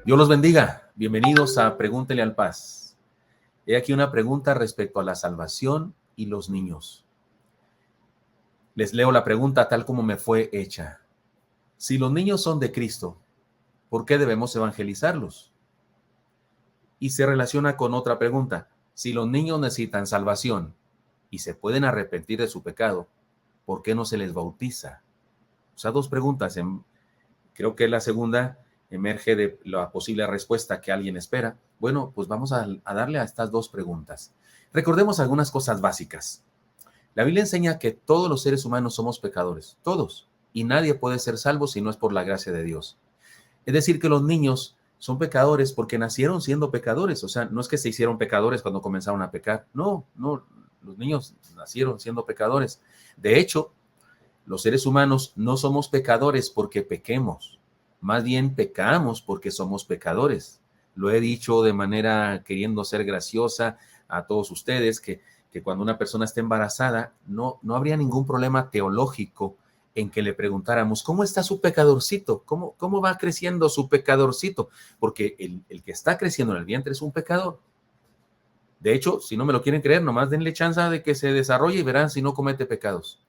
Dios los bendiga. Bienvenidos a Pregúntele al Paz. He aquí una pregunta respecto a la salvación y los niños. Les leo la pregunta tal como me fue hecha. Si los niños son de Cristo, ¿por qué debemos evangelizarlos? Y se relaciona con otra pregunta. Si los niños necesitan salvación y se pueden arrepentir de su pecado, ¿por qué no se les bautiza? O sea, dos preguntas. Creo que la segunda emerge de la posible respuesta que alguien espera. Bueno, pues vamos a darle a estas dos preguntas. Recordemos algunas cosas básicas. La Biblia enseña que todos los seres humanos somos pecadores, todos, y nadie puede ser salvo si no es por la gracia de Dios. Es decir, que los niños son pecadores porque nacieron siendo pecadores. O sea, no es que se hicieron pecadores cuando comenzaron a pecar. No, los niños nacieron siendo pecadores. De hecho, los seres humanos no somos pecadores porque pequemos. Más bien pecamos porque somos pecadores. Lo he dicho de manera queriendo ser graciosa a todos ustedes, que cuando una persona está embarazada, no habría ningún problema teológico en que le preguntáramos, ¿cómo está su pecadorcito? ¿Cómo va creciendo su pecadorcito? Porque el que está creciendo en el vientre es un pecador. De hecho, si no me lo quieren creer, nomás denle chance de que se desarrolle y verán si no comete pecados.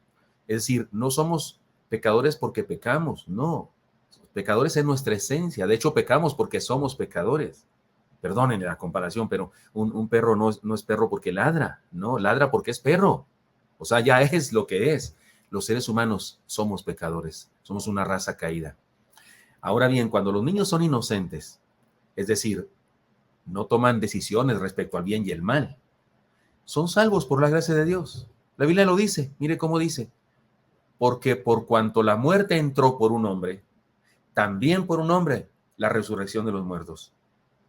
Es decir, no somos pecadores porque pecamos, no. Pecadores es nuestra esencia. De hecho, pecamos porque somos pecadores. Perdonen la comparación, pero un perro no es perro porque ladra, no, ladra porque es perro. O sea, ya es lo que es. Los seres humanos somos pecadores, somos una raza caída. Ahora bien, cuando los niños son inocentes, es decir, no toman decisiones respecto al bien y el mal, son salvos por la gracia de Dios. La Biblia lo dice, mire cómo dice, porque por cuanto la muerte entró por un hombre, también por un hombre la resurrección de los muertos.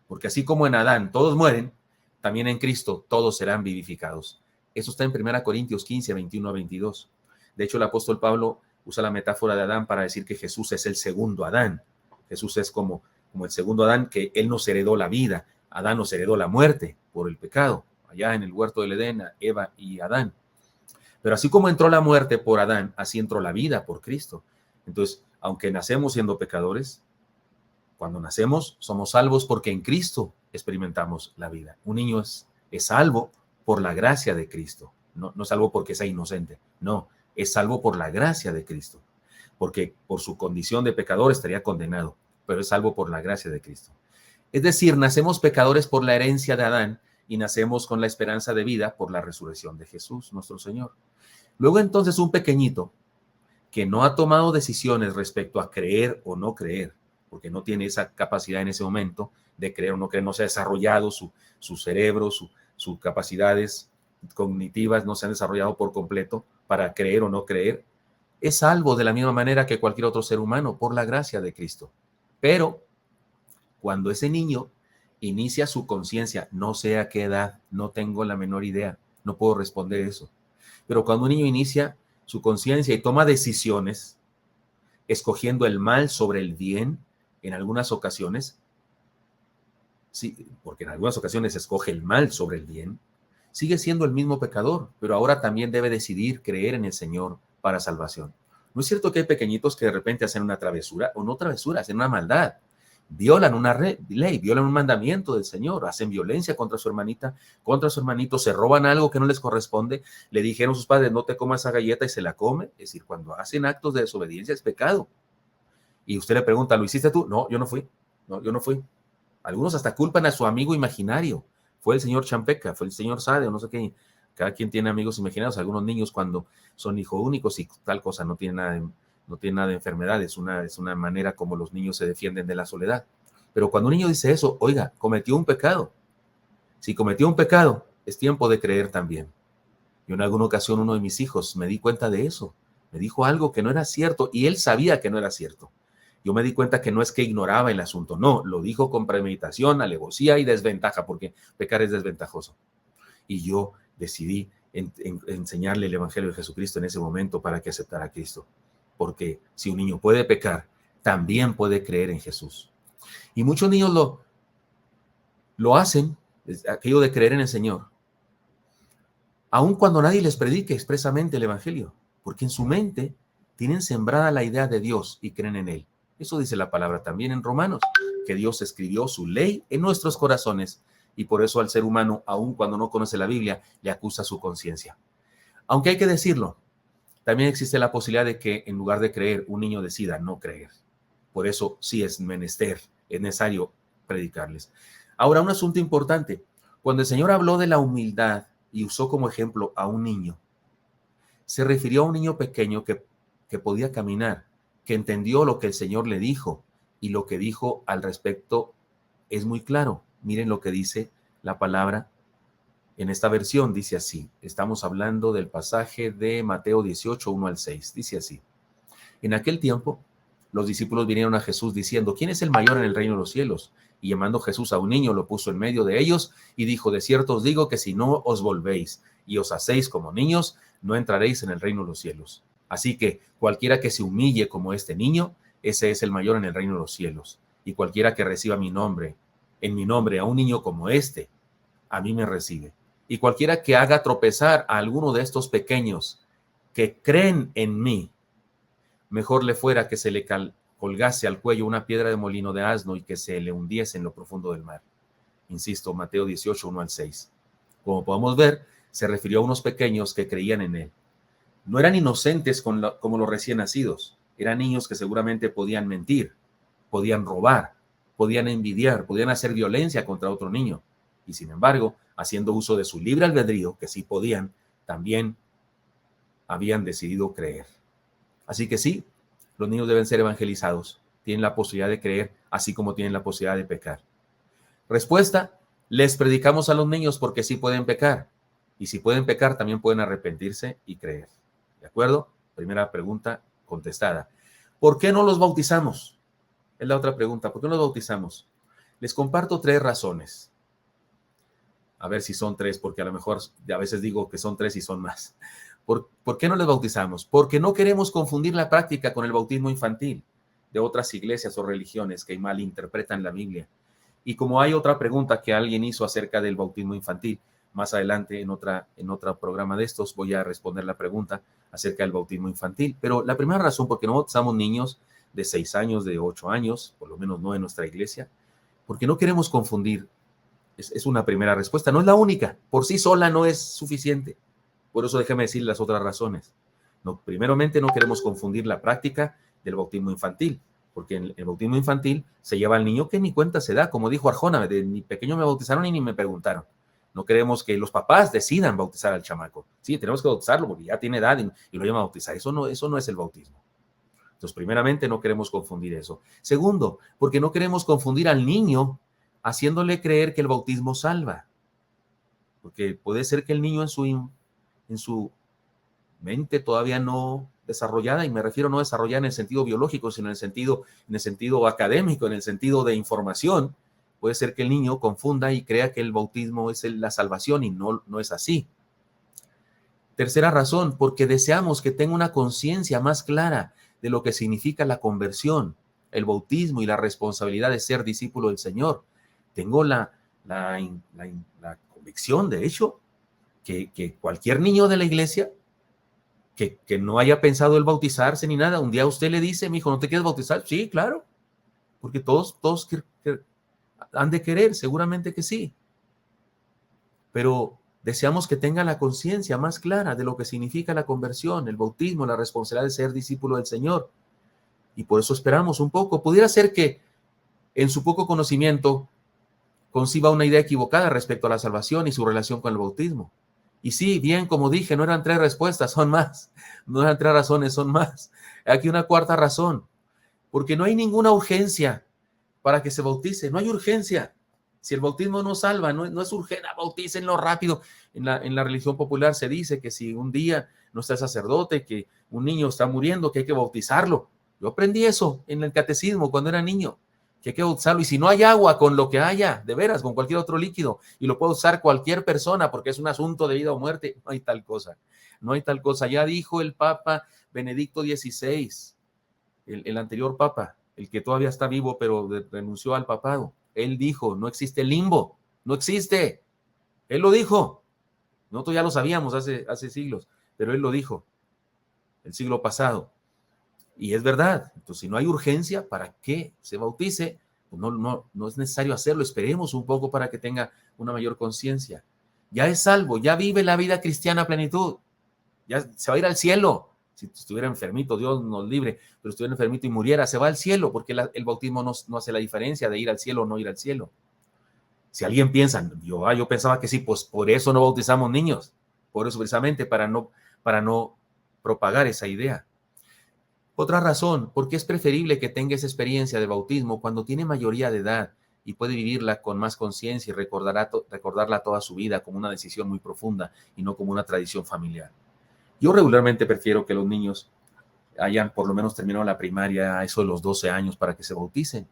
Porque así como en Adán todos mueren, también en Cristo todos serán vivificados. Eso está en 1 Corintios 15, 21 a 22. De hecho, el apóstol Pablo usa la metáfora de Adán para decir que Jesús es el segundo Adán. Jesús es como el segundo Adán, que él nos heredó la vida. Adán nos heredó la muerte por el pecado. Allá en el huerto del Edén, Eva y Adán. Pero así como entró la muerte por Adán, así entró la vida por Cristo. Entonces, aunque nacemos siendo pecadores, cuando nacemos somos salvos porque en Cristo experimentamos la vida. Un niño es salvo por la gracia de Cristo. No es salvo porque sea inocente. No, es salvo por la gracia de Cristo. Porque por su condición de pecador estaría condenado, pero es salvo por la gracia de Cristo. Es decir, nacemos pecadores por la herencia de Adán y nacemos con la esperanza de vida por la resurrección de Jesús, nuestro Señor. Luego entonces un pequeñito que no ha tomado decisiones respecto a creer o no creer, porque no tiene esa capacidad en ese momento de creer o no creer, no se ha desarrollado su cerebro, sus capacidades cognitivas no se han desarrollado por completo para creer o no creer, es salvo de la misma manera que cualquier otro ser humano por la gracia de Cristo. Pero cuando ese niño inicia su conciencia, no sé a qué edad, no tengo la menor idea, no puedo responder eso, pero cuando un niño inicia su conciencia y toma decisiones, escogiendo el mal sobre el bien, en algunas ocasiones, sí, porque en algunas ocasiones escoge el mal sobre el bien, sigue siendo el mismo pecador, pero ahora también debe decidir creer en el Señor para salvación. ¿No es cierto que hay pequeñitos que de repente hacen una travesura, o no travesura, hacen una maldad? Violan una ley, violan un mandamiento del Señor, hacen violencia contra su hermanita, contra su hermanito, se roban algo que no les corresponde, le dijeron sus padres, no te comas esa galleta y se la come. Es decir, cuando hacen actos de desobediencia es pecado. Y usted le pregunta, ¿lo hiciste tú? No, yo no fui. No, yo no fui. Algunos hasta culpan a su amigo imaginario. Fue el señor Champeca, fue el señor Sade, o no sé qué. Cada quien tiene amigos imaginarios. Algunos niños cuando son hijos únicos y tal cosa no tiene nada de enfermedad. Es una manera como los niños se defienden de la soledad. Pero cuando un niño dice eso, oiga, cometió un pecado. Si cometió un pecado, es tiempo de creer también. Yo en alguna ocasión uno de mis hijos me di cuenta de eso. Me dijo algo que no era cierto y él sabía que no era cierto. Yo me di cuenta que no es que ignoraba el asunto, no, lo dijo con premeditación, alevosía y desventaja, porque pecar es desventajoso. Y yo decidí enseñarle el Evangelio de Jesucristo en ese momento para que aceptara a Cristo. Porque si un niño puede pecar, también puede creer en Jesús. Y muchos niños lo hacen, aquello de creer en el Señor, aun cuando nadie les predique expresamente el Evangelio, porque en su mente tienen sembrada la idea de Dios y creen en Él. Eso dice la palabra también en Romanos. que Dios escribió su ley en nuestros corazones y por eso al ser humano, aun cuando no conoce la Biblia, le acusa su conciencia. Aunque hay que decirlo, también existe la posibilidad de que en lugar de creer, un niño decida no creer. Por eso sí es menester, es necesario predicarles. Ahora, un asunto importante. Cuando el Señor habló de la humildad y usó como ejemplo a un niño, se refirió a un niño pequeño que podía caminar, que entendió lo que el Señor le dijo, y lo que dijo al respecto es muy claro. Miren lo que dice la palabra en esta versión. Dice así, estamos hablando del pasaje de Mateo 18, 1 al 6. Dice así, en aquel tiempo los discípulos vinieron a Jesús diciendo, ¿quién es el mayor en el reino de los cielos? Y llamando Jesús a un niño, lo puso en medio de ellos y dijo, de cierto os digo que si no os volvéis y os hacéis como niños, no entraréis en el reino de los cielos. Así que cualquiera que se humille como este niño, ese es el mayor en el reino de los cielos. Y cualquiera que reciba en mi nombre a un niño como este, a mí me recibe. Y cualquiera que haga tropezar a alguno de estos pequeños que creen en mí, mejor le fuera que se le colgase al cuello una piedra de molino de asno y que se le hundiese en lo profundo del mar. Insisto, Mateo 18, 1 al 6. Como podemos ver, se refirió a unos pequeños que creían en él. No eran inocentes como los recién nacidos. Eran niños que seguramente podían mentir, podían robar, podían envidiar, podían hacer violencia contra otro niño. Y sin embargo, haciendo uso de su libre albedrío, que sí podían, también habían decidido creer. Así que sí, los niños deben ser evangelizados. Tienen la posibilidad de creer, así como tienen la posibilidad de pecar. Respuesta, les predicamos a los niños porque sí pueden pecar. Y si pueden pecar, también pueden arrepentirse y creer. ¿De acuerdo? Primera pregunta contestada. ¿Por qué no los bautizamos? Es la otra pregunta. ¿Por qué no los bautizamos? Les comparto 3 razones. A ver si son 3, porque a lo mejor a veces digo que son 3 y son más. ¿Por qué no les bautizamos? Porque no queremos confundir la práctica con el bautismo infantil de otras iglesias o religiones que malinterpretan la Biblia. Y como hay otra pregunta que alguien hizo acerca del bautismo infantil, más adelante en otro programa de estos voy a responder la pregunta acerca del bautismo infantil. Pero la primera razón por qué no bautizamos niños de 6 años, de 8 años, por lo menos no en nuestra iglesia, porque no queremos confundir. Es una primera respuesta, no es la única, por sí sola no es suficiente. Por eso déjame decir las otras razones. No, primeramente no queremos confundir la práctica del bautismo infantil, porque en el bautismo infantil se lleva al niño que ni cuenta se da, como dijo Arjona, de mi pequeño me bautizaron y ni me preguntaron. No queremos que los papás decidan bautizar al chamaco. Sí, tenemos que bautizarlo porque ya tiene edad y lo llaman a bautizar. Eso no es el bautismo. Entonces, primeramente no queremos confundir eso. Segundo, porque no queremos confundir al niño haciéndole creer que el bautismo salva. Porque puede ser que el niño en su mente todavía no desarrollada, y me refiero no desarrollada en el sentido biológico, sino en el sentido académico, en el sentido de información, puede ser que el niño confunda y crea que el bautismo es la salvación y no es así. Tercera razón, porque deseamos que tenga una conciencia más clara de lo que significa la conversión, el bautismo y la responsabilidad de ser discípulo del Señor. Tengo la convicción, de hecho, que cualquier niño de la iglesia que no haya pensado el bautizarse ni nada, un día usted le dice, mi hijo, ¿no te quieres bautizar? Sí, claro, porque todos han de querer, seguramente que sí. Pero deseamos que tenga la conciencia más clara de lo que significa la conversión, el bautismo, la responsabilidad de ser discípulo del Señor. Y por eso esperamos un poco. Pudiera ser que en su poco conocimiento conciba una idea equivocada respecto a la salvación y su relación con el bautismo. Y sí, bien, como dije, no eran 3 respuestas, son más. No eran 3 razones, son más. Aquí una cuarta razón, porque no hay ninguna urgencia para que se bautice, no hay urgencia. Si el bautismo no salva, no es urgente, bautícenlo rápido. En la religión popular se dice que si un día no está el sacerdote, que un niño está muriendo, que hay que bautizarlo. Yo aprendí eso en el catecismo cuando era niño, que hay que bautizarlo. Y si no hay agua, con lo que haya, de veras, con cualquier otro líquido, y lo puede usar cualquier persona porque es un asunto de vida o muerte, no hay tal cosa. No hay tal cosa. Ya dijo el Papa Benedicto XVI, el anterior Papa, el que todavía está vivo, pero renunció al papado. Él dijo, no existe limbo, no existe. Él lo dijo. Nosotros ya lo sabíamos hace siglos, pero él lo dijo el siglo pasado. Y es verdad. Entonces, si no hay urgencia, ¿para qué se bautice? no es necesario hacerlo. Esperemos un poco para que tenga una mayor conciencia. Ya es salvo, ya vive la vida cristiana a plenitud. Ya se va a ir al cielo. Si estuviera enfermito, Dios nos libre, pero estuviera enfermito y muriera, se va al cielo, porque el bautismo no hace la diferencia de ir al cielo o no ir al cielo. Si alguien piensa, yo pensaba que sí, pues por eso no bautizamos niños, por eso precisamente para no propagar esa idea. Otra razón, porque es preferible que tenga esa experiencia de bautismo cuando tiene mayoría de edad y puede vivirla con más conciencia y recordarla toda su vida como una decisión muy profunda y no como una tradición familiar. Yo regularmente prefiero que los niños hayan por lo menos terminado la primaria a eso de los 12 años para que se bauticen.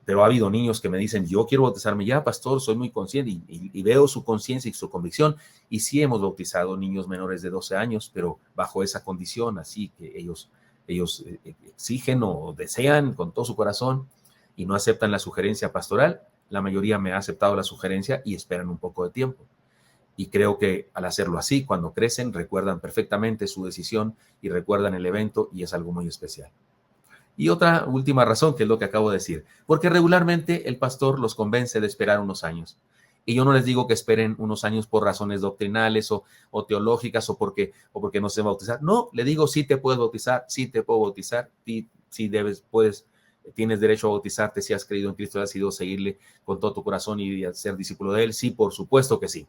Pero ha habido niños que me dicen, yo quiero bautizarme ya, pastor, soy muy consciente y veo su conciencia y su convicción. Y sí hemos bautizado niños menores de 12 años, pero bajo esa condición, así que ellos exigen o desean con todo su corazón y no aceptan la sugerencia pastoral. La mayoría me ha aceptado la sugerencia y esperan un poco de tiempo. Y creo que al hacerlo así, cuando crecen, recuerdan perfectamente su decisión y recuerdan el evento y es algo muy especial. Y otra última razón, que es lo que acabo de decir, porque regularmente el pastor los convence de esperar unos años. Y yo no les digo que esperen unos años por razones doctrinales o teológicas o porque no se bautizar. No, le digo, sí te puedes bautizar, sí te puedo bautizar, sí tienes derecho a bautizarte si has creído en Cristo, has decidido seguirle con todo tu corazón y ser discípulo de Él. Sí, por supuesto que sí.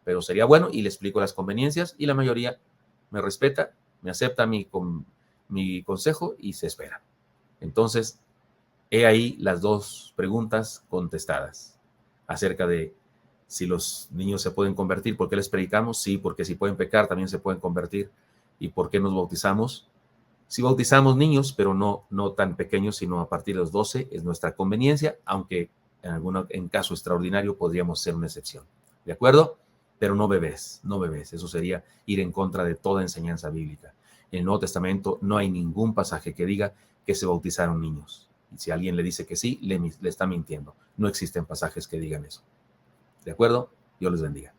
Pero sería bueno y le explico las conveniencias y la mayoría me respeta, me acepta mi consejo y se espera. Entonces, he ahí las dos preguntas contestadas acerca de si los niños se pueden convertir. ¿Por qué les predicamos? Sí, porque si pueden pecar, también se pueden convertir. ¿Y por qué nos bautizamos? Si bautizamos niños, pero no tan pequeños, sino a partir de los 12, es nuestra conveniencia, aunque en caso extraordinario podríamos ser una excepción. ¿De acuerdo? Pero no bebés. Eso sería ir en contra de toda enseñanza bíblica. En el Nuevo Testamento no hay ningún pasaje que diga que se bautizaron niños. Y si alguien le dice que sí, le está mintiendo. No existen pasajes que digan eso. ¿De acuerdo? Dios les bendiga.